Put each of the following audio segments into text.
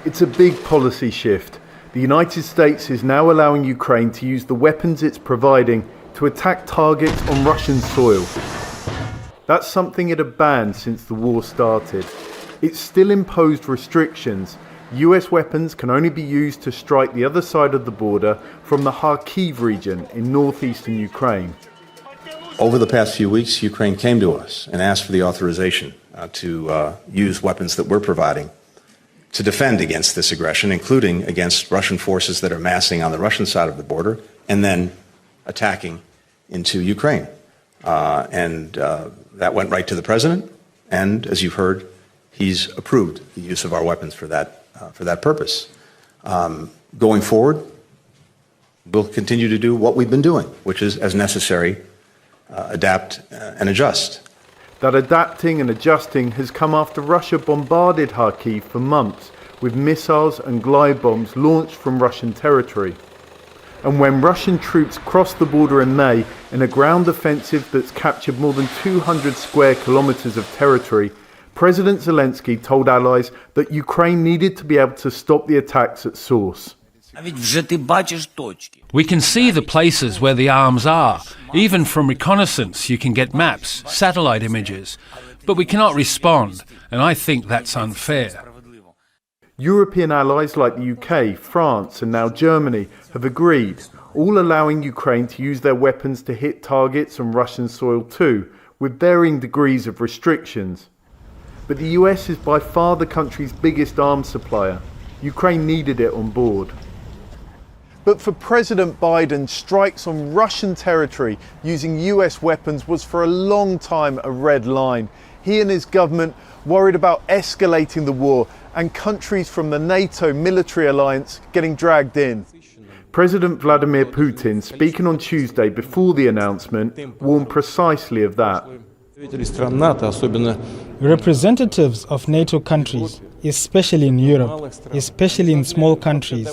It's a big policy shift. The United States is now allowing Ukraine to use the weapons it's providing to attack targets on Russian soil. That's something it had banned since the war started. It's still imposed restrictions. US weapons can only be used to strike the other side of the border from the Kharkiv region in northeastern Ukraine. Over the past few weeks, Ukraine came to us and asked for the authorization to use weapons that we're providing to defend against this aggression, including against Russian forces that are massing on the Russian side of the border and then attacking into Ukraine. That went right to the president, and as you've heard, he's approved the use of our weapons for that purpose. Going forward, we'll continue to do what we've been doing, which is, as necessary, adapt and adjust. That adapting and adjusting has come after Russia bombarded Kharkiv for months with missiles and glide bombs launched from Russian territory. And when Russian troops crossed the border in May in a ground offensive that's captured more than 200 square kilometers of territory, President Zelensky told allies that Ukraine needed to be able to stop the attacks at source. We can see the places where the arms are. Even from reconnaissance, you can get maps, satellite images. But we cannot respond, and I think that's unfair. European allies like the UK, France and now Germany have agreed, all allowing Ukraine to use their weapons to hit targets on Russian soil too, with varying degrees of restrictions. But the US is by far the country's biggest arms supplier. Ukraine needed it on board. But for President Biden, strikes on Russian territory using US weapons was for a long time a red line. He and his government worried about escalating the war and countries from the NATO military alliance getting dragged in. President Vladimir Putin, speaking on Tuesday before the announcement, warned precisely of that. Representatives of NATO countries, especially in Europe, especially in small countries,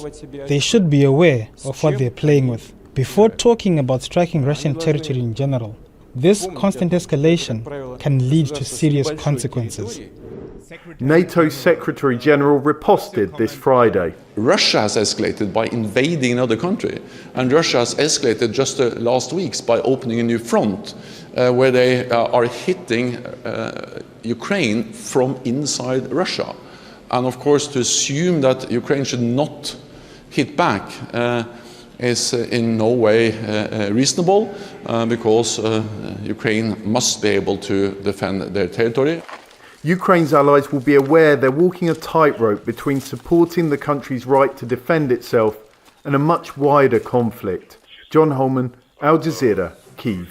they should be aware of what they're playing with. Before talking about striking Russian territory in general, this constant escalation can lead to serious consequences. NATO Secretary General riposted this Friday. Russia has escalated by invading another country, and Russia has escalated just the last weeks by opening a new front where they are hitting Ukraine from inside Russia. And of course, to assume that Ukraine should not hit back is in no way reasonable, because Ukraine must be able to defend their territory. Ukraine's allies will be aware they're walking a tightrope between supporting the country's right to defend itself and a much wider conflict. John Holman, Al Jazeera, Kyiv.